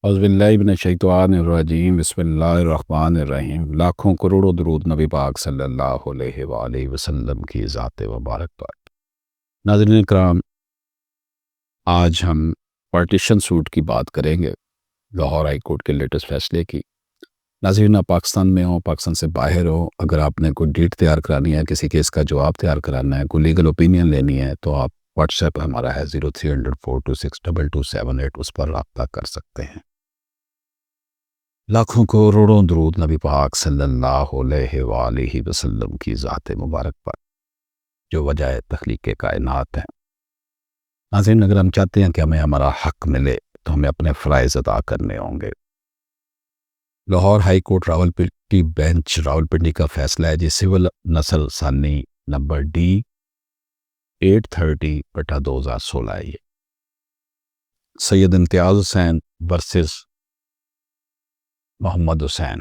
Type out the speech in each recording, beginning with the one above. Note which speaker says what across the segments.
Speaker 1: اعوذ باللہ من الشیطان الرجیم بسم اللہ الرحمن الرحیم۔ لاکھوں کروڑوں درود نبی پاک صلی اللہ علیہ وآلہ وسلم کی ذات مبارک پر۔ ناظرین کرام، آج ہم پارٹیشن سوٹ کی بات کریں گے، لاہور ہائی کورٹ کے لیٹسٹ فیصلے کی۔ ناظرین، آپ پاکستان میں ہوں، پاکستان سے باہر ہو، اگر آپ نے کوئی ڈیٹ تیار کرانی ہے، کسی کیس کا جواب تیار کرانا ہے، کوئی لیگل اوپینین لینی ہے، تو آپ واٹس ایپ ہمارا ہے 0300426278، اس پر رابطہ کر سکتے ہیں۔ لاکھوں کروڑوں درود نبی پاک صلی اللہ علیہ وآلہ وسلم کی ذات مبارک پر، جو وجہ تخلیق کائنات ہے۔ ناظرین، اگر ہم چاہتے ہیں کہ ہمیں ہمارا حق ملے تو ہمیں اپنے فرائض ادا کرنے ہوں گے۔ Lahore high court Rawalpindi bench Rawalpindi کا فیصلہ ہے جی، سول نسل ثانی نمبر ڈی 830/2016 ہے۔ یہ سید امتیاز حسین ورسز محمد حسین۔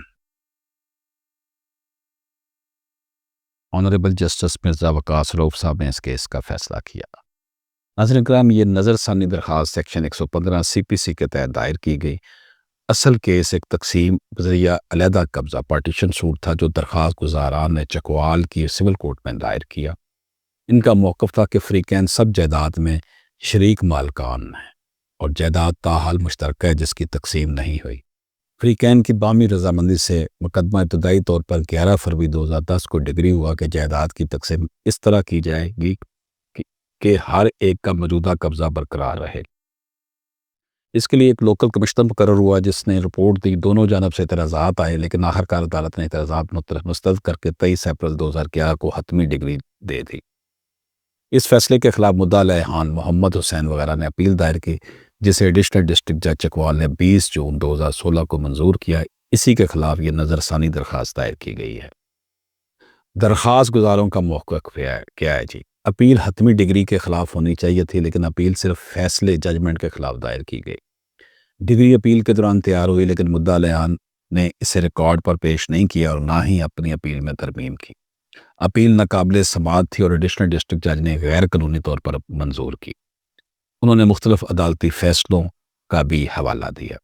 Speaker 1: آنریبل جسٹس مرزا وقاص رؤف صاحب نے اس کیس کا فیصلہ کیا۔ ناظرین کرام، یہ نظر ثانی درخواست سیکشن 115 CPC کے تحت دائر کی گئی۔ اصل کیس ایک تقسیم بذریعہ علیحدہ قبضہ پارٹیشن سوٹ تھا جو درخواست گزاران نے چکوال کی سول کورٹ میں دائر کیا۔ ان کا موقف تھا کہ فریقین سب جائیداد میں شریک مالکان ہیں اور جائیداد تاحال مشترکہ ہے جس کی تقسیم نہیں ہوئی۔ فریقین کی باہمی رضامندی سے مقدمہ ابتدائی طور پر 11 فروری 2010 کو ڈگری ہوا کہ جائیداد کی تقسیم اس طرح کی جائے گی کہ ہر ایک کا موجودہ قبضہ برقرار رہے۔ اس کے لیے ایک لوکل کمشنر مقرر ہوا جس نے رپورٹ دی۔ دونوں جانب سے اعتراضات آئے لیکن آخرکار عدالت نے اعتراضات مسترد کر کے 23 اپریل 2011 کو حتمی ڈگری دے دی۔ اس فیصلے کے خلاف مدعا علیحان محمد حسین وغیرہ نے اپیل دائر کی، جسے ایڈیشنل ڈسٹرکٹ جج چکوال نے 20 جون 2016 کو منظور کیا۔ اسی کے خلاف یہ نظر ثانی درخواست دائر کی گئی ہے۔ درخواست گزاروں کا موقف کیا ہے جی؟ اپیل حتمی ڈگری کے خلاف ہونی چاہیے تھی، لیکن اپیل صرف فیصلے ججمنٹ کے خلاف دائر کی گئی۔ ڈگری اپیل کے دوران تیار ہوئی لیکن مدعا علیحان نے اسے ریکارڈ پر پیش نہیں کیا اور نہ ہی اپنی اپیل میں ترمیم کی۔ اپیل ناقابل سماعت تھی اور ایڈیشنل ڈسٹرکٹ جج نے غیر قانونی طور پر منظور کی۔ انہوں نے مختلف عدالتی فیصلوں کا بھی حوالہ دیا۔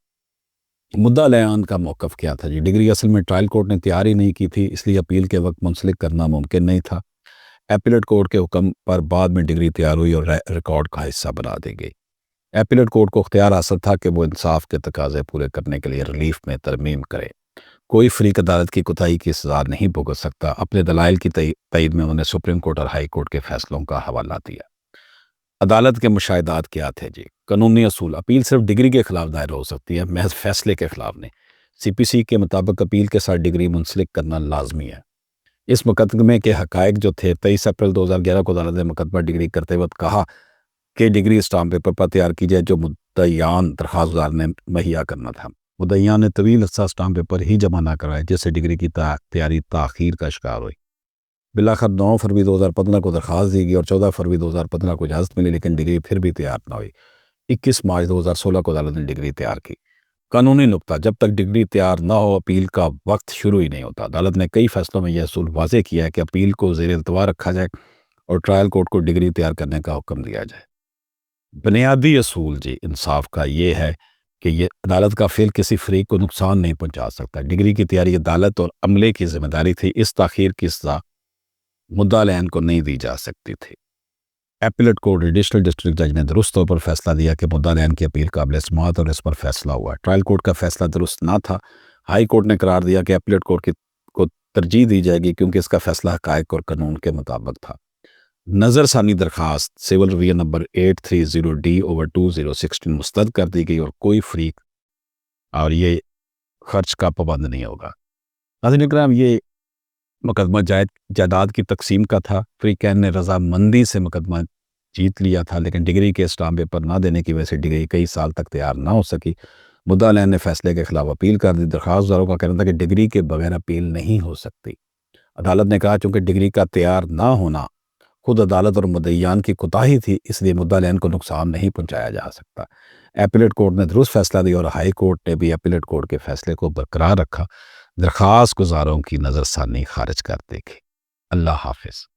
Speaker 1: مدعا علیحان کا موقف کیا تھا جی؟ ڈگری اصل میں ٹرائل کورٹ نے تیار ہی نہیں کی تھی، اس لیے اپیل کے وقت منسلک کرنا ممکن نہیں تھا۔ ایپیلیٹ کورٹ کے حکم پر بعد میں ڈگری تیار ہوئی اور ریکارڈ کا حصہ بنا دی گئی۔ ایپیلیٹ کورٹ کو اختیار حاصل تھا کہ وہ انصاف کے تقاضے پورے کرنے کے لیے ریلیف میں ترمیم کرے۔ کوئی فریق عدالت کی کوتاہی کی سزا نہیں بھگت سکتا۔ اپنے دلائل کی تائید میں انہوں نے سپریم کورٹ اور ہائی کورٹ کے فیصلوں کا حوالہ دیا۔ عدالت کے مشاہدات کیا تھے جی؟ قانونی اصول: اپیل صرف ڈگری کے خلاف دائر ہو سکتی ہے، محض فیصلے کے خلاف نہیں۔ CPC کے مطابق اپیل کے ساتھ ڈگری منسلک کرنا لازمی ہے۔ اس مقدمے کے حقائق جو تھے، 23 اپریل 2011 کو عدالت نے مقدمہ ڈگری کرتے وقت کہا کہ ڈگری اسٹامپ پیپر پر تیار کی جائے جو مدعیان درخواست گزار نے مہیا کرنا تھا۔ مدعیان نے طویل عرصہ اسٹامپ پیپر ہی جمع نہ کرائے، جس سے ڈگری کی تیاری تاخیر کا شکار ہوئی۔ بالآخر 9 فروری 2015 کو درخواست دی گئی اور 14 فروری 2015 کو اجازت ملی، لیکن ڈگری پھر بھی تیار نہ ہوئی۔ 21 مارچ 2016 کو عدالت نے ڈگری تیار کی۔ قانونی نکتہ: جب تک ڈگری تیار نہ ہو اپیل کا وقت شروع ہی نہیں ہوتا۔ عدالت نے کئی فیصلوں میں یہ اصول واضح کیا ہے کہ اپیل کو زیر التوا رکھا جائے اور ٹرائل کورٹ کو ڈگری تیار کرنے کا حکم دیا جائے۔ بنیادی اصول جی انصاف کا یہ ہے کہ یہ عدالت کا فعل کسی فریق کو نقصان نہیں پہنچا سکتا۔ ڈگری کی تیاری عدالت اور عملے کی ذمہ داری تھی، اس تاخیر کی سزا مدعا علیحان کو نہیں دی جا سکتی تھی۔ ایپیلیٹ کورٹ ایڈیشنل ڈسٹرکٹ جج نے درست طور پر فیصلہ دیا کہ مدعا علیحان کی اپیل قابل سماعت اور اس پر فیصلہ ہوا۔ ٹرائل کورٹ کا فیصلہ درست نہ تھا۔ ہائی کورٹ نے قرار دیا کہ ایپیلیٹ کورٹ کو ترجیح دی جائے گی کیونکہ اس کا فیصلہ حقائق اور قانون کے مطابق تھا۔ نظر ثانی درخواست سول رویہ نمبر 830D/2016 مسترد کر دی گئی اور کوئی فریق اور یہ خرچ کا پابند نہیں ہوگا۔ ناظرین کرام، یہ مقدمہ جائیداد کی تقسیم کا تھا۔ فریقین نے رضامندی سے مقدمہ جیت لیا تھا، لیکن ڈگری کے اسٹامپ پیپر نہ دینے کی وجہ سے ڈگری کئی سال تک تیار نہ ہو سکی۔ مدعا علیحان نے فیصلے کے خلاف اپیل کر دی۔ درخواست داروں کا کہنا تھا کہ ڈگری کے بغیر اپیل نہیں ہو سکتی۔ عدالت نے کہا چونکہ ڈگری کا تیار نہ ہونا خود عدالت اور مدعیان کی کوتاہی تھی، اس لیے مدعا علیحان کو نقصان نہیں پہنچایا جا سکتا۔ ایپیلیٹ کورٹ نے درست فیصلہ دیا اور ہائی کورٹ نے بھی ایپیلیٹ کورٹ کے فیصلے کو برقرار رکھا۔ درخواست گزاروں کی نظر ثانی خارج کر دی گئی۔ اللہ حافظ۔